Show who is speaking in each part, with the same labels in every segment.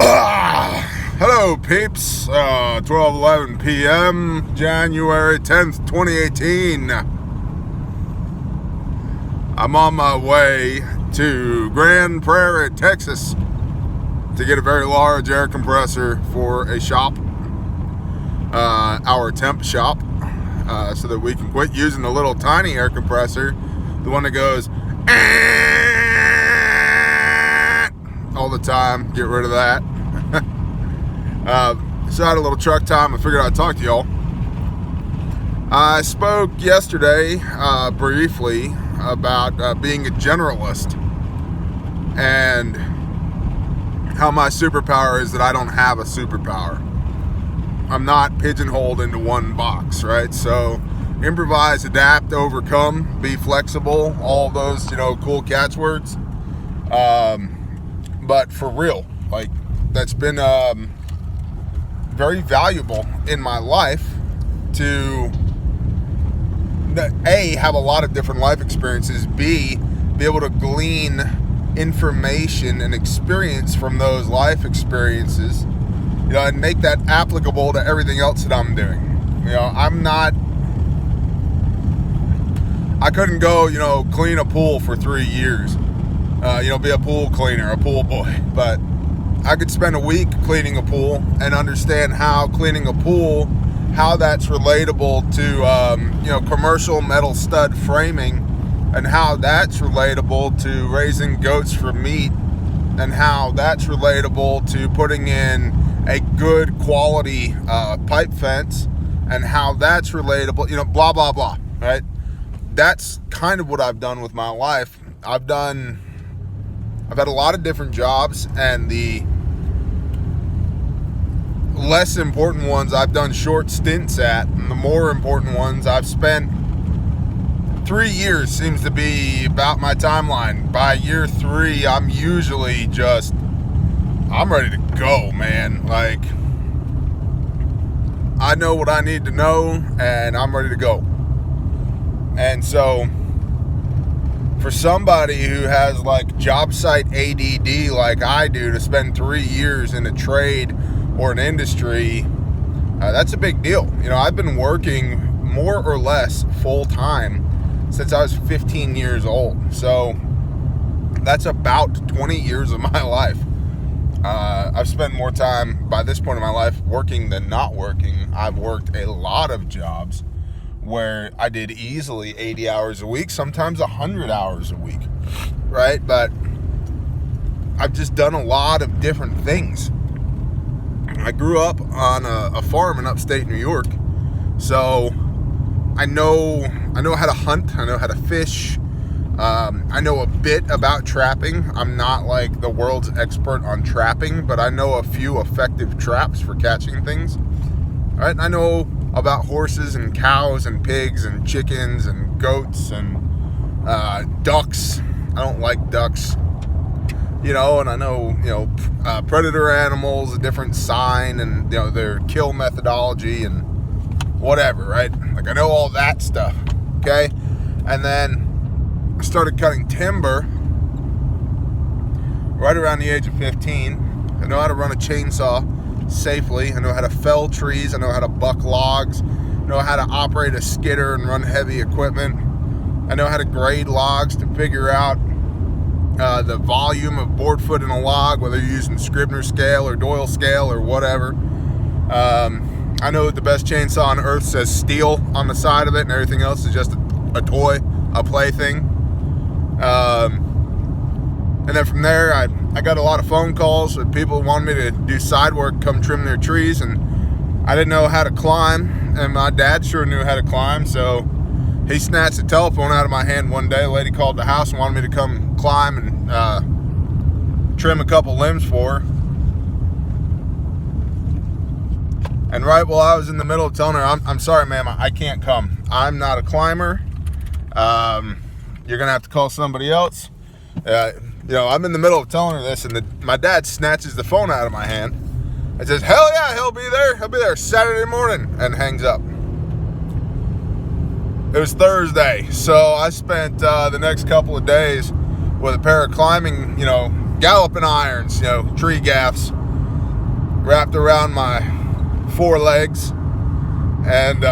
Speaker 1: Hello, peeps. 12:11 p.m., January 10th, 2018. I'm on my way to Grand Prairie, Texas, to get a very large air compressor for a shop, our temp shop, so that we can quit using the little tiny air compressor, the one that goes all the time. Get rid of that. So I had a little truck time. I figured I'd talk to y'all. I spoke yesterday briefly about being a generalist and how my superpower is that I don't have a superpower. I'm not pigeonholed into one box, right? So improvise, adapt, overcome, be flexible, all those, cool catchwords. But for real, like, that's been very valuable in my life to A, have a lot of different life experiences, B, be able to glean information and experience from those life experiences, and make that applicable to everything else that I'm doing. I couldn't go, clean a pool for 3 years, be a pool cleaner, a pool boy, but I could spend a week cleaning a pool and understand how cleaning a pool, how that's relatable to, commercial metal stud framing, and how that's relatable to raising goats for meat, and how that's relatable to putting in a good quality pipe fence, and how that's relatable, blah, blah, blah, right? That's kind of what I've done with my life. I've had a lot of different jobs, and the less important ones I've done short stints at, and the more important ones I've spent 3 years seems to be about my timeline. By year 3, I'm usually I'm ready to go, man. Like, I know what I need to know, and I'm ready to go. And so, for somebody who has like job site ADD like I do, to spend 3 years in a trade or an industry, that's a big deal. I've been working more or less full time since I was 15 years old. So that's about 20 years of my life. I've spent more time by this point in my life working than not working. I've worked a lot of jobs where I did easily 80 hours a week, sometimes 100 hours a week, right? But I've just done a lot of different things. I grew up on a farm in upstate New York, so I know how to hunt, I know how to fish, I know a bit about trapping. I'm not like the world's expert on trapping, but I know a few effective traps for catching things. All right, I know about horses and cows and pigs and chickens and goats and ducks. I don't like ducks, and I know, predator animals, a different sign, and, their kill methodology and whatever, right? Like, I know all that stuff, okay? And then I started cutting timber right around the age of 15. I know how to run a chainsaw safely. I know how to fell trees. I know how to buck logs. I know how to operate a skidder and run heavy equipment. I know how to grade logs to figure out the volume of board foot in a log, whether you're using Scribner scale or Doyle scale or whatever. I know that the best chainsaw on earth says steel on the side of it, and everything else is just a toy, a plaything. And then from there, I got a lot of phone calls with people who wanted me to do side work, come trim their trees, and I didn't know how to climb, and my dad sure knew how to climb, so he snatched the telephone out of my hand one day. A lady called the house and wanted me to come climb and trim a couple limbs for her. And right while I was in the middle of telling her, I'm sorry, ma'am, I can't come. I'm not a climber. You're going to have to call somebody else. I'm in the middle of telling her this, and my dad snatches the phone out of my hand and says, hell yeah, he'll be there. He'll be there Saturday morning, and hangs up. It was Thursday, so I spent the next couple of days with a pair of climbing, galloping irons, tree gaffs, wrapped around my forelegs, and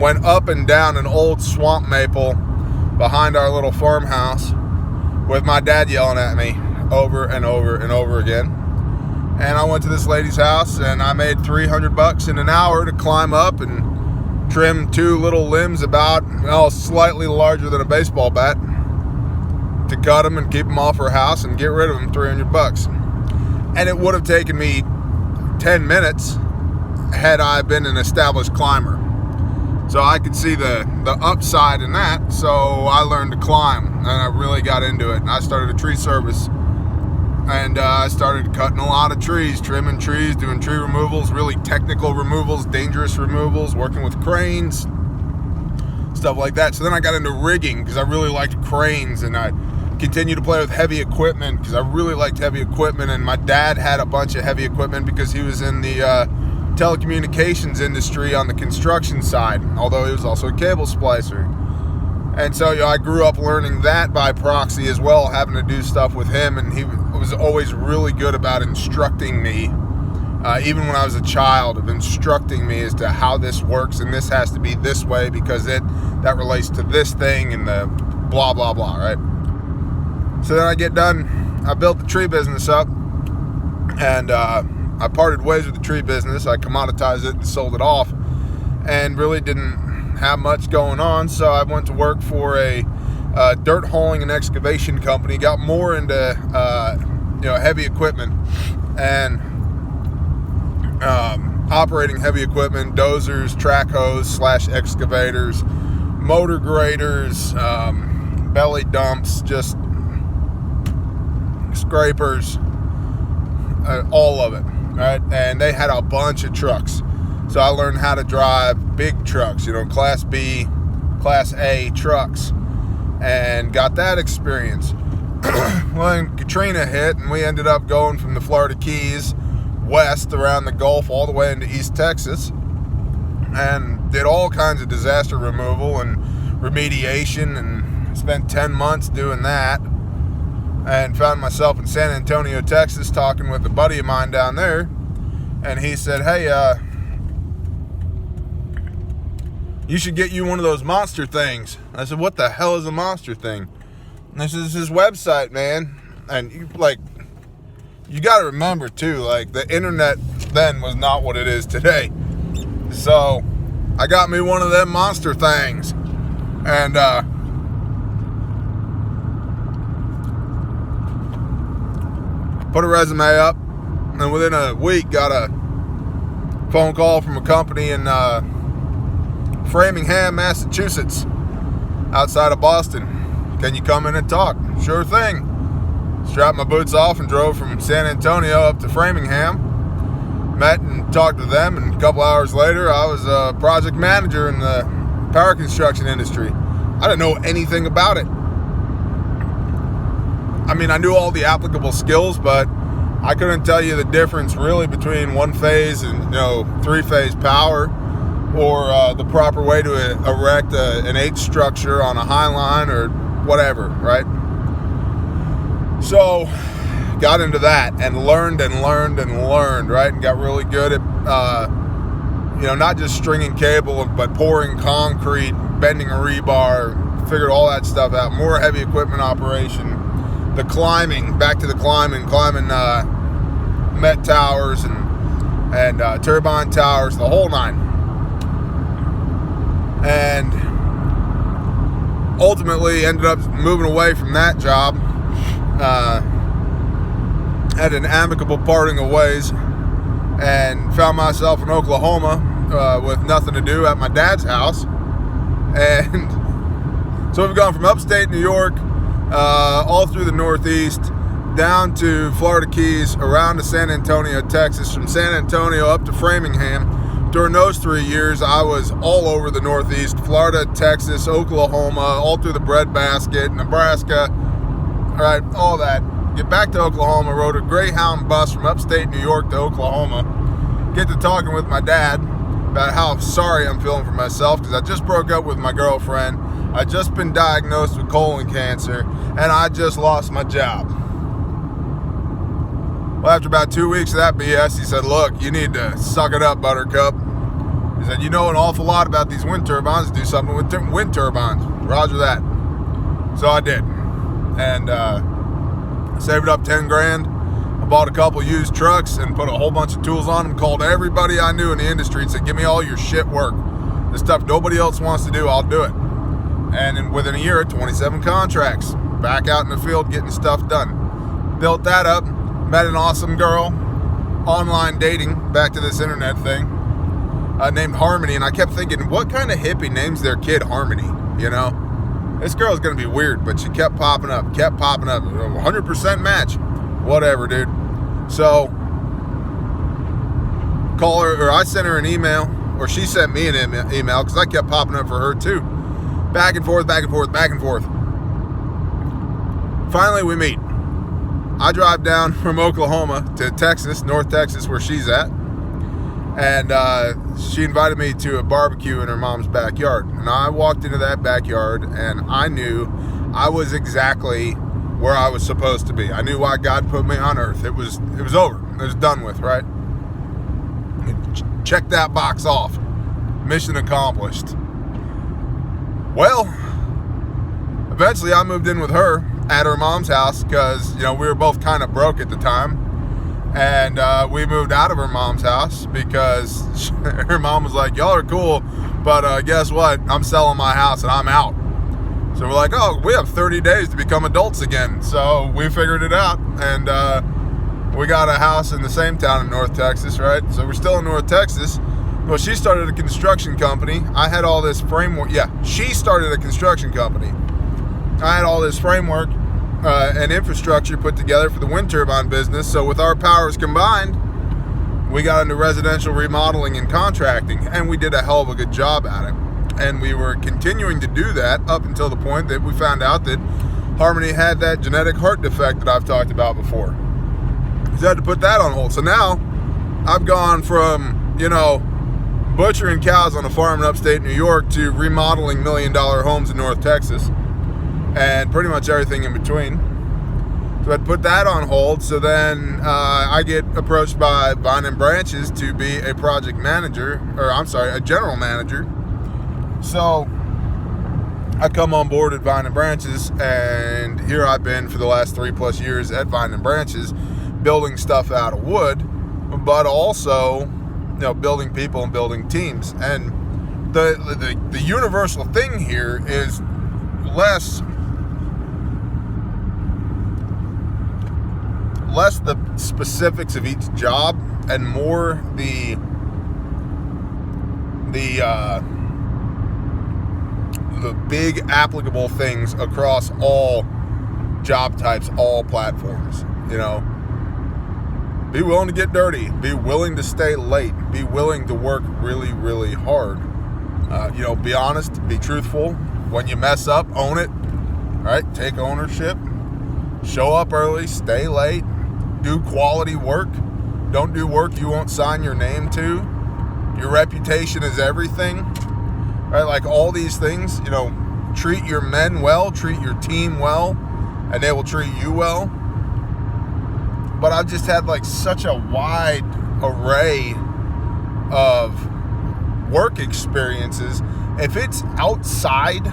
Speaker 1: went up and down an old swamp maple behind our little farmhouse with my dad yelling at me over and over and over again. And I went to this lady's house, and I made $300 in an hour to climb up and trim two little limbs about, slightly larger than a baseball bat, to cut them and keep them off her house and get rid of them, $300. And it would have taken me 10 minutes had I been an established climber. So I could see the upside in that, so I learned to climb, and I really got into it. And I started a tree service, and I started cutting a lot of trees, trimming trees, doing tree removals, really technical removals, dangerous removals, working with cranes, stuff like that. So then I got into rigging because I really liked cranes, and I continued to play with heavy equipment because I really liked heavy equipment. And my dad had a bunch of heavy equipment because he was in the telecommunications industry on the construction side, although he was also a cable splicer. And so I grew up learning that by proxy as well, having to do stuff with him, and he was always really good about instructing me, even when I was a child, of instructing me as to how this works, and this has to be this way because that relates to this thing, and the blah blah blah, right? So then I get done, I built the tree business up, and I parted ways with the tree business. I commoditized it and sold it off, and really didn't have much going on. So I went to work for a dirt hauling and excavation company. Got more into heavy equipment and operating heavy equipment, dozers, track hoes / excavators, motor graders, belly dumps, just scrapers, all of it. Right, and they had a bunch of trucks, so I learned how to drive big trucks, Class B, Class A trucks, and got that experience. Well, then Katrina hit, and we ended up going from the Florida Keys west around the Gulf all the way into East Texas, and did all kinds of disaster removal and remediation, and spent 10 months doing that. And found myself in San Antonio, Texas, talking with a buddy of mine down there. And he said, hey, you should get you one of those monster things. I said, what the hell is a monster thing? And this is his website, man. And you got to remember, too, the internet then was not what it is today. So I got me one of them monster things. And, put a resume up, and within a week got a phone call from a company in Framingham, Massachusetts, outside of Boston. Can you come in and talk? Sure thing. Strapped my boots off and drove from San Antonio up to Framingham. Met and talked to them, and a couple hours later I was a project manager in the power construction industry. I didn't know anything about it. I mean, I knew all the applicable skills, but I couldn't tell you the difference really between one phase and, three-phase power, or the proper way to erect an H structure on a high line or whatever, right? So, got into that and learned, right? And got really good at, not just stringing cable, but pouring concrete, bending a rebar, figured all that stuff out. More heavy equipment operation. The climbing, back to the climbing Met towers and turbine towers, the whole nine. And ultimately ended up moving away from that job. Had an amicable parting of ways, and found myself in Oklahoma with nothing to do at my dad's house. And so we've gone from upstate New York, all through the Northeast, down to Florida Keys, around to San Antonio, Texas, from San Antonio up to Framingham. During those 3 years, I was all over the Northeast, Florida, Texas, Oklahoma, all through the breadbasket, Nebraska, all right, all that. Get back to Oklahoma, rode a Greyhound bus from upstate New York to Oklahoma. Get to talking with my dad about how sorry I'm feeling for myself, because I just broke up with my girlfriend. I just been diagnosed with colon cancer, and I just lost my job. Well, after about 2 weeks of that BS, he said, look, you need to suck it up, Buttercup. He said, you know an awful lot about these wind turbines. Do something with wind turbines. Roger that. So I did. And saved up 10 grand. I bought a couple used trucks and put a whole bunch of tools on them. Called everybody I knew in the industry and said, give me all your shit work. The stuff nobody else wants to do, I'll do it. And within a year, 27 contracts. Back out in the field getting stuff done. Built that up. Met an awesome girl. Online dating. Back to this internet thing. Named Harmony. And I kept thinking, what kind of hippie names their kid Harmony? You know? This girl's going to be weird, but she kept popping up. 100% match. Whatever, dude. So, call her, or I sent her an email, or she sent me an email, because I kept popping up for her too. Back and forth, back and forth, back and forth. Finally, we meet. I drive down from Oklahoma to Texas, North Texas, where she's at. And she invited me to a barbecue in her mom's backyard. And I walked into that backyard, and I knew I was exactly where I was supposed to be. I knew why God put me on earth. It was over. It was done with, right? Check that box off. Mission accomplished. Well, eventually I moved in with her at her mom's house because, you know, we were both kind of broke at the time. And we moved out of her mom's house because her mom was like, y'all are cool, but guess what? I'm selling my house and I'm out. So we're like, oh, we have 30 days to become adults again. So we figured it out, and we got a house in the same town in North Texas, right? So we're still in North Texas. Well, she started a construction company. I had all this framework. Yeah, she started a construction company. I had all this framework and infrastructure put together for the wind turbine business. So with our powers combined, we got into residential remodeling and contracting, and we did a hell of a good job at it. And we were continuing to do that up until the point that we found out that Harmony had that genetic heart defect that I've talked about before. So I had to put that on hold. So now I've gone from, you know, butchering cows on a farm in upstate New York to remodeling $1 million homes in North Texas. And pretty much everything in between. So I'd put that on hold. So then I get approached by Vine and Branches to be a project manager, a general manager. So I come on board at Vine and Branches, and here I've been for the last 3+ years at Vine and Branches, building stuff out of wood, but also, you know, building people and building teams. And the universal thing here is less the specifics of each job and more the big applicable things across all job types, all platforms. You know, be willing to get dirty, be willing to stay late, be willing to work really, really hard. You know, be honest, be truthful. When you mess up, own it. Right? Take ownership. Show up early, stay late, do quality work. Don't do work you won't sign your name to. Your reputation is everything. Right? Like all these things, you know, treat your men well, treat your team well, and they will treat you well. But I've just had like such a wide array of work experiences. If it's outside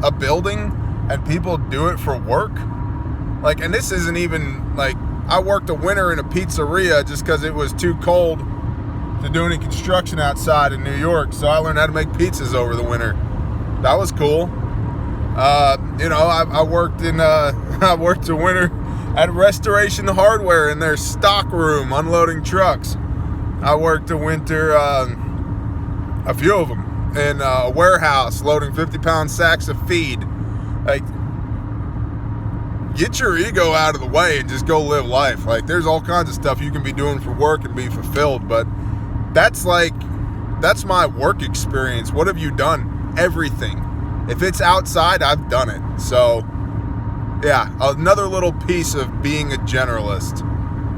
Speaker 1: a building and people do it for work, like, and this isn't even like, I worked a winter in a pizzeria just because it was too cold to do any construction outside in New York. So I learned how to make pizzas over the winter. That was cool. You know, I worked a winter at Restoration Hardware in their stock room unloading trucks. I worked a winter, a few of them, in a warehouse loading 50-pound sacks of feed. Like, get your ego out of the way and just go live life. Like, there's all kinds of stuff you can be doing for work and be fulfilled, but that's my work experience. What have you done? Everything. If it's outside, I've done it. So, yeah, another little piece of being a generalist.